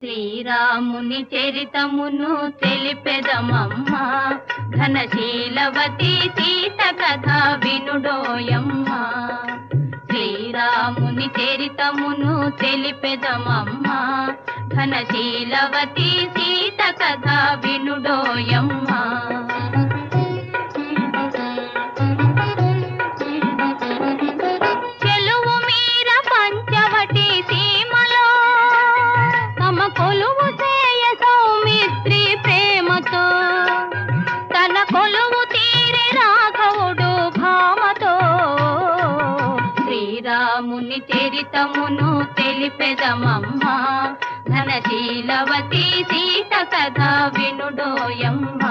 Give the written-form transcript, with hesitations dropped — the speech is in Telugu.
శ్రీరాముని చరితమును తెలిపెదమమ్మా, ఘనశీలవతి సీత కథ వినుడోయమ్మా. శ్రీరాముని చరితమును తెలిపెదమమ్మా, ఘనశీలవతి సీత కథ వినుడోయమ్మా. కొలువు చేయ సౌమిత్రి ప్రేమతో, తన కొలువు తీరి రాఘవుడు భామతో. శ్రీరాముని చరితమును తెలిపెదమమ్మా, ఘనశీలవతి సీత కథ వినుడోయమ్మా.